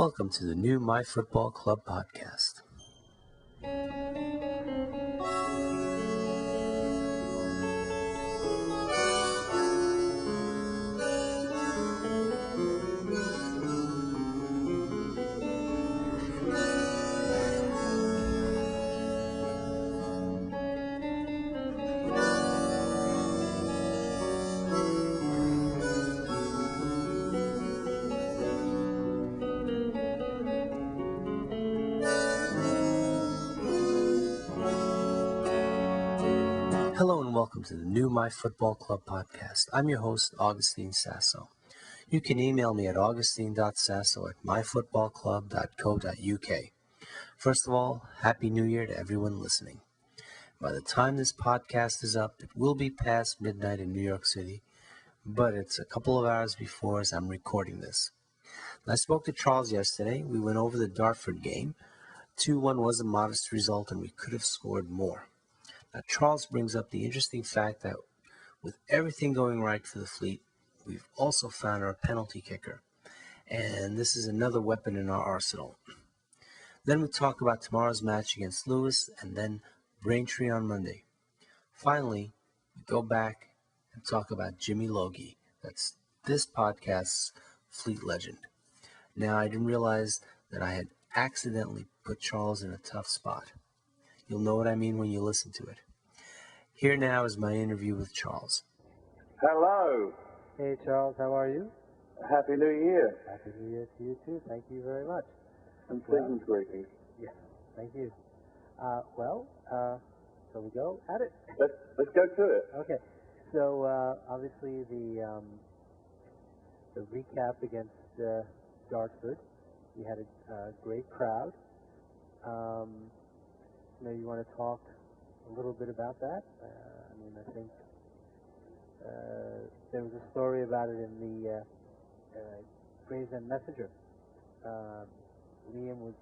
Welcome to the new My Football Club podcast. Hello and welcome to the new My Football Club podcast. I'm your host, Augustine Sasso. You can email me at augustine.sasso@myfootballclub.co.uk. First of all, Happy New Year to everyone listening. By the time this podcast is up, it will be past midnight in New York City, but it's a couple of hours before as I'm recording this. I spoke to Charles yesterday. We went over the Dartford game. 2-1 was a modest result and we could have scored more. Now, Charles brings up the interesting fact that with everything going right for the Fleet, we've also found our penalty kicker. And this is another weapon in our arsenal. Then we talk about tomorrow's match against Lewes and then Braintree on Monday. Finally, we go back and talk about Jimmy Logie. That's this podcast's Fleet legend. Now, I didn't realize that I had accidentally put Charles in a tough spot. You'll know what I mean when you listen to it. Here now is my interview with Charles. Hello. Hey Charles, how are you? Happy New Year. Happy New Year to you too. Thank you very much. And season's greetings. Yeah, thank you. So we go at it. Let's go to it. Okay. So obviously the recap against Dartford, we had a great crowd. You want to talk a little bit about that? I think there was a story about it in the Gravesend Messenger. Liam was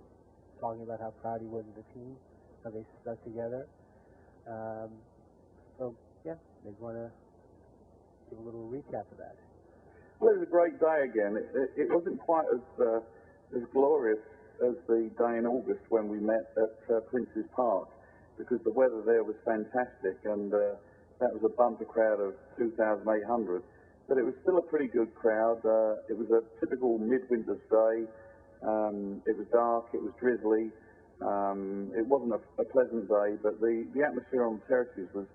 talking about how proud he was of the team, how they stuck together. They want to give a little recap of that. Well, it was a great day again. It wasn't quite as glorious as the day in August when we met at Prince's Park, because the weather there was fantastic, and that was a bumper crowd of 2,800. But it was still a pretty good crowd. It was a typical midwinter's day. It was dark, it was drizzly. It wasn't a pleasant day, but the atmosphere on the terraces was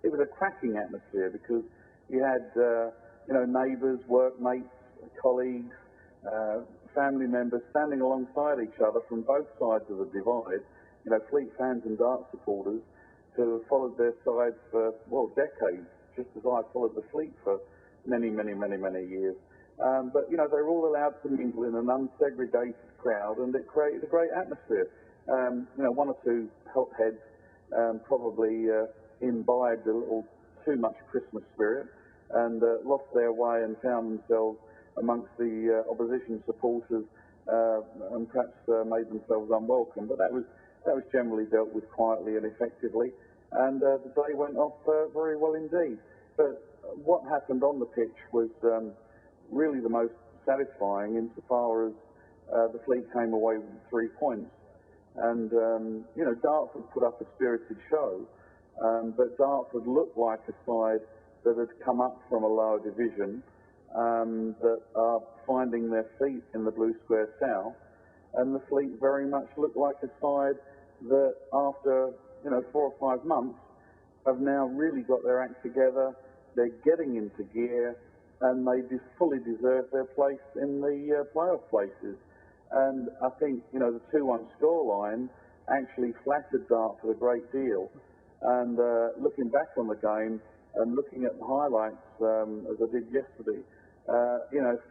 a cracking atmosphere, because you had neighbours, workmates, colleagues, family members standing alongside each other from both sides of the divide. Fleet fans and Dart supporters who have followed their sides for, decades, just as I followed the Fleet for many, many, many, many years. But they're all allowed to mingle in an unsegregated crowd, and it created a great atmosphere. One or two heads probably imbibed a little too much Christmas spirit and lost their way and found themselves amongst the opposition supporters and perhaps made themselves unwelcome. But that was generally dealt with quietly and effectively, and the day went off very well indeed. But what happened on the pitch was really the most satisfying, insofar as the Fleet came away with 3 points. And, Dartford put up a spirited show, but Dartford looked like a side that had come up from a lower division, that are finding their feet in the Blue Square South, and the Fleet very much looked like a side that after 4 or 5 months have now really got their act together. They're getting into gear, and they fully deserve their place in the playoff places. And I think the 2-1 scoreline actually flattered Dartford a great deal. And looking back on the game and looking at the highlights as I did yesterday,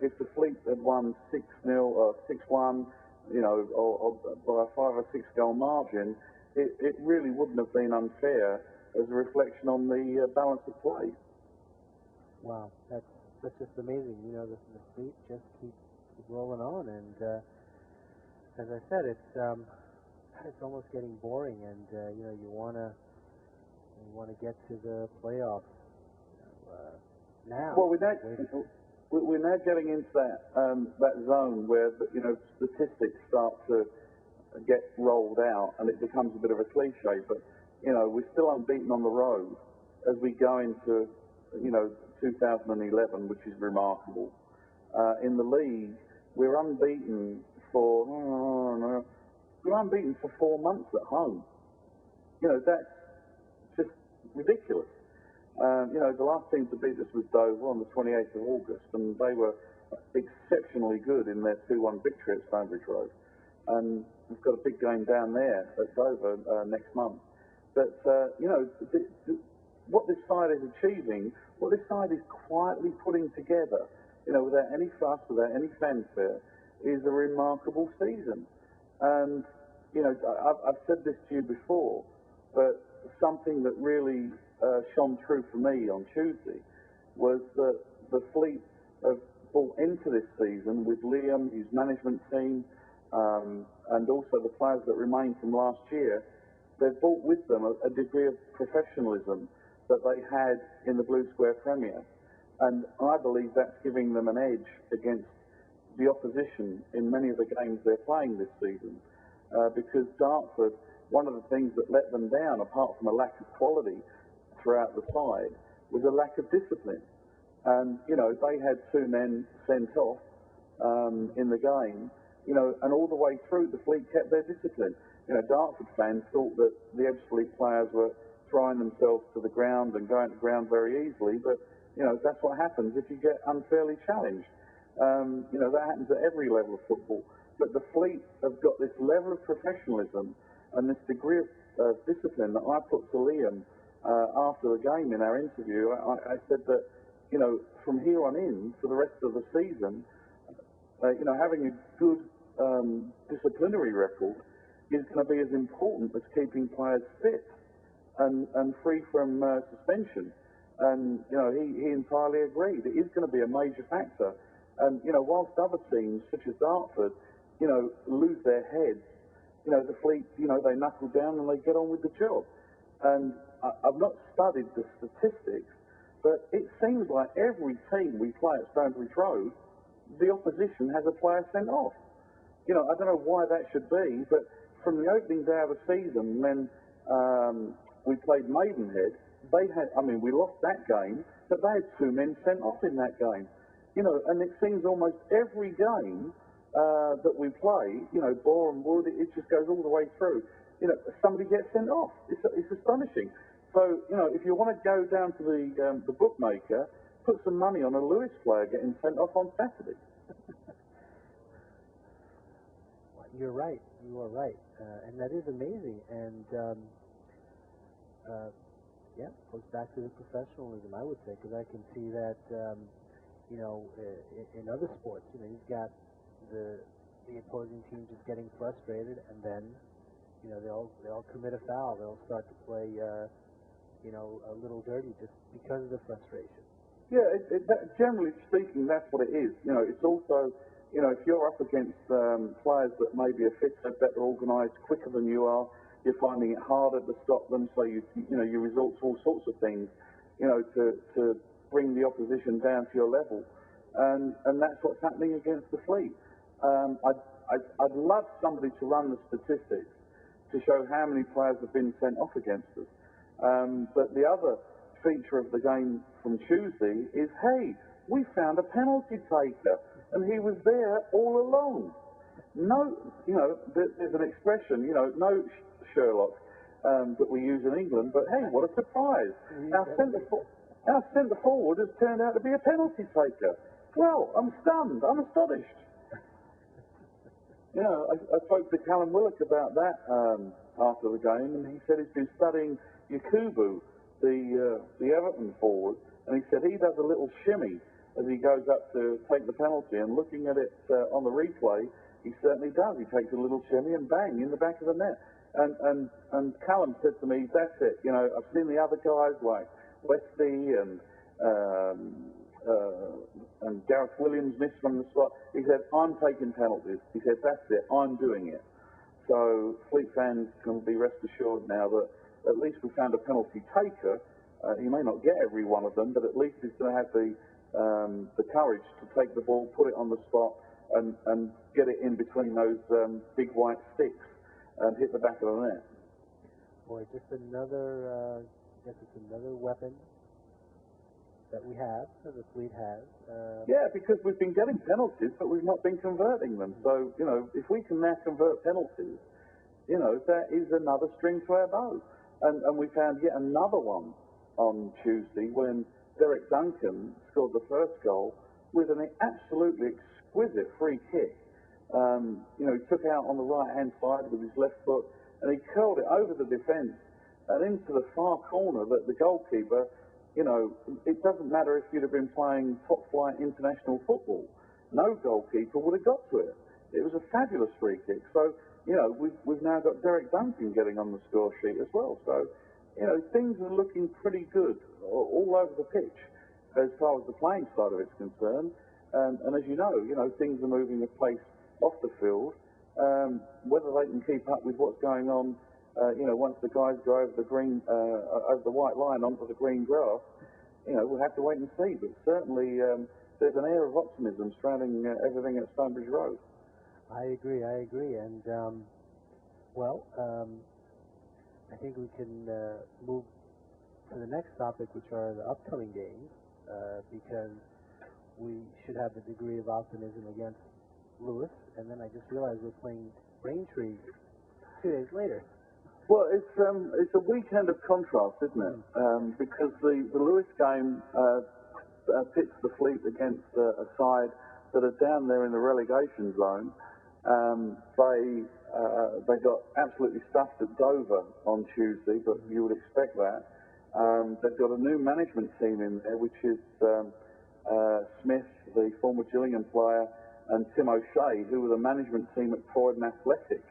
if the Fleet had won 6-0 or 6-1, or by a 5 or 6 goal margin, it really wouldn't have been unfair as a reflection on the balance of play. Wow, that's just amazing. The Fleet just keep rolling on, and as I said, it's almost getting boring, and you want to get to the playoffs now. Well, we're now getting into that zone where statistics to get rolled out and it becomes a bit of a cliche, but, you know, we're still unbeaten on the road as we go into, you know, 2011, which is remarkable. In the league, we're unbeaten for 4 months at home. You know, that's just ridiculous. You know, the last team to beat us was Dover on the 28th of August, and they were exceptionally good in their 2-1 victory at Stonebridge Road. And we've got a big game down there at Dover next month. But, you know, what this side is achieving, what this side is quietly putting together, you know, without any fuss, without any fanfare, is a remarkable season. And, you know, I've said this to you before, but something that really shone through for me on Tuesday was that the Fleet have brought into this season with Liam, his management team, and also the players that remain from last year. They've brought with them a degree of professionalism that they had in the Blue Square Premier. And I believe that's giving them an edge against the opposition in many of the games they're playing this season. Because Dartford, one of the things that let them down, apart from a lack of quality throughout the side, was a lack of discipline. And, you know, they had 2 men sent off in the game, you know, and all the way through the Fleet kept their discipline. You know, Dartford fans thought that the Edge Fleet players were throwing themselves to the ground and going to the ground very easily, but, you know, that's what happens if you get unfairly challenged. You know, that happens at every level of football. But the Fleet have got this level of professionalism and this degree of discipline that I put to Liam after the game in our interview. I said that, you know, from here on in, for the rest of the season, you know, having a good disciplinary record is going to be as important as keeping players fit and free from suspension. And, you know, he entirely agreed. It is going to be a major factor. And, you know, whilst other teams, such as Dartford, you know, lose their heads, you know, the Fleet, you know, they knuckle down and they get on with the job. And I've not studied the statistics, but it seems like every team we play at Stonebridge Road, the opposition has a player sent off. You know, I don't know why that should be, but from the opening day of the season, when we played Maidenhead, they had, I mean, we lost that game, but they had 2 men sent off in that game. You know, and it seems almost every game that we play, you know, Boreham Wood, it just goes all the way through. You know, somebody gets sent off. It's astonishing. So, you know, if you want to go down to the bookmaker, put some money on a Lewes player getting sent off on Saturday. You're right. You are right. And that is amazing. And, yeah, it goes back to the professionalism, I would say, because I can see that, you know, in other sports, you know, you've got the opposing team just getting frustrated, and then, you know, they'll commit a foul. They'll start to play, you know, a little dirty just because of the frustration. Yeah, generally speaking, that's what it is. You know, it's also, you know, if you're up against players that maybe are fitter, better organised, quicker than you are, you're finding it harder to stop them, so you know, you resort to all sorts of things, you know, to bring the opposition down to your level. And that's what's happening against the Fleet. I'd love somebody to run the statistics to show how many players have been sent off against us. But the other feature of the game from Tuesday is, hey, we found a penalty taker, and he was there all along. No, you know, there's an expression, you know, no Sherlock that we use in England, but hey, what a surprise. Our centre forward has turned out to be a penalty taker. Well, I'm stunned, I'm astonished. You know, I spoke to Callum Willock about that after the game, and he said he's been studying Yakubu, the Everton forward, and he said he does a little shimmy as he goes up to take the penalty, and looking at it on the replay, he certainly does. He takes a little shimmy and bang, in the back of the net. And Callum said to me, that's it, you know, I've seen the other guys like Westy and Gareth Williams missed from the spot. He said, I'm taking penalties. He said, that's it, I'm doing it. So Fleet fans can be rest assured now that at least we found a penalty taker. He may not get every one of them, but at least he's going to have the courage to take the ball, put it on the spot, and get it in between those big white sticks and hit the back of the net. Boy, just another, I guess it's another weapon that we have, that the fleet has. Yeah, because we've been getting penalties, but we've not been converting them. So, you know, if we can now convert penalties, you know, that is another string to our bow. And we found yet another one on Tuesday when Derek Duncan scored the first goal with an absolutely exquisite free kick. You know, he took out on the right-hand side with his left foot, and he curled it over the defence and into the far corner that the goalkeeper, you know, it doesn't matter if you'd have been playing top-flight international football. No goalkeeper would have got to it. It was a fabulous free kick. So, you know, we've now got Derek Duncan getting on the score sheet as well. So, you know, things are looking pretty good all over the pitch as far as the playing side of it's concerned. And as you know, things are moving at pace off the field. Whether they can keep up with what's going on, once the guys go over the green, over the white line onto the green grass, we'll have to wait and see. But certainly there's an air of optimism surrounding everything at Stonebridge Road. I agree. And, I think we can move to the next topic, which are the upcoming games, because we should have a degree of optimism against Lewes, and then I just realized we're playing Braintree 2 days later. Well, it's a weekend of contrast, isn't it? Because the Lewes game pits the Fleet against a side that are down there in the relegation zone. They got absolutely stuffed at Dover on Tuesday, but you would expect that. They've got a new management team in there, which is Smith, the former Gillingham player, and Tim O'Shea, who were the management team at Croydon Athletic,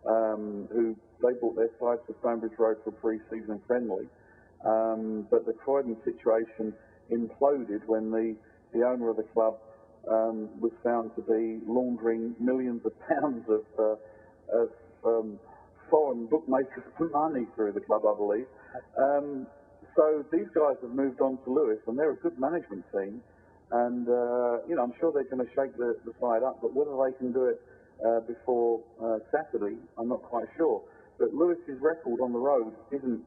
who they brought their side to Stonebridge Road for a pre-season friendly. But the Croydon situation imploded when the owner of the club was found to be laundering millions of pounds of foreign bookmakers' money through the club, I believe. So these guys have moved on to Lewes, and they're a good management team. And, I'm sure they're going to shake the side up, but whether they can do it before Saturday, I'm not quite sure. But Lewis's record on the road isn't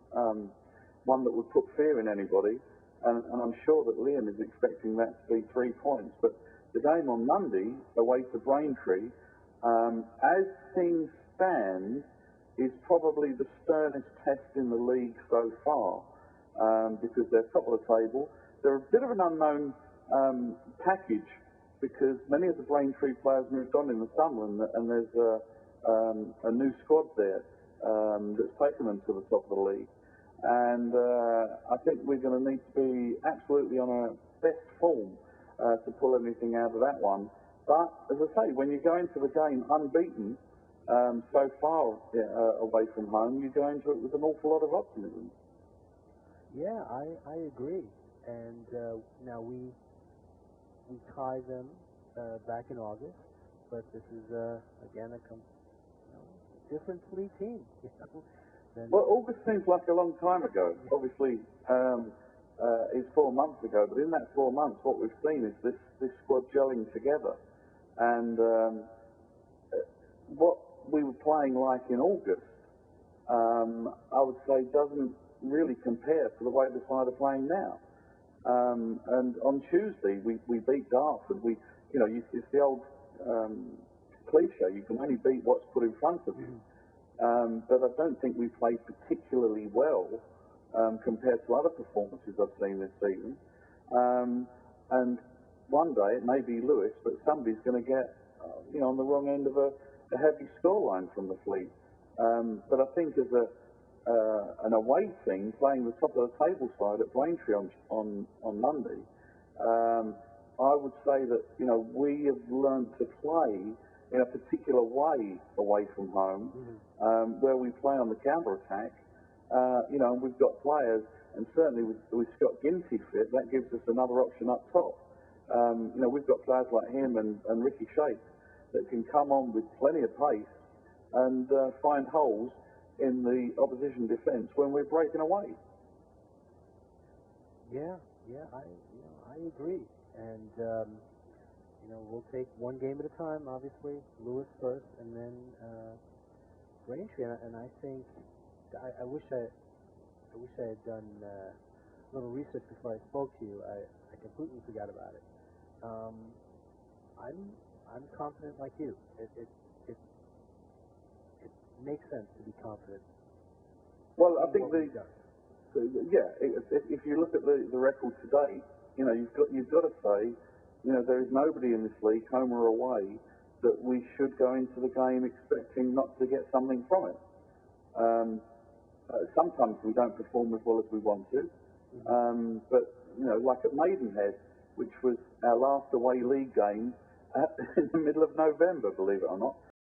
one that would put fear in anybody, and I'm sure that Liam is expecting that to be 3 points. But the game on Monday, away to Braintree, as things stand, is probably the sternest test in the league so far, because they're top of the table. They're a bit of an unknown package, because many of the Braintree players moved on in the summer, and there's a new squad there that's taken them to the top of the league. And I think we're going to need to be absolutely on our best form to pull anything out of that one. But, as I say, when you go into the game unbeaten so far away from home, you go into it with an awful lot of optimism. Yeah, I agree. And now we tied them back in August, but this is again a different Fleet team. Well, August seems like a long time ago. Obviously, it's 4 months ago, but in that 4 months, what we've seen is this squad gelling together. And what we were playing like in August, I would say, doesn't really compare to the way the side are playing now. And on Tuesday, we beat Dartford. It's the old cliche, you can only beat what's put in front of you. But I don't think we played particularly well compared to other performances I've seen this season. And one day, it may be Lewes, but somebody's going to get on the wrong end of a heavy scoreline from the Fleet. But I think as an away thing, playing the top of the table side at Braintree on Monday, I would say that we have learned to play in a particular way away from home, where we play on the counter attack. And we've got players, and certainly with Scott Ginty fit, that gives us another option up top. We've got players like him and Ricky Shake that can come on with plenty of pace and find holes in the opposition defence when we're breaking away. Yeah, I agree. And we'll take one game at a time. Obviously, Lewes first, and then Braintree. And I think I wish I had done a little research before I spoke to you. I completely forgot about it. I'm confident like you. It makes sense to be confident. Well, I think if you look at the record today, you've got to say, there is nobody in this league, home or away, that we should go into the game expecting not to get something from it. Sometimes we don't perform as well as we want to, but like at Maidenhead, which was our last away league game in the middle of November, believe it or not.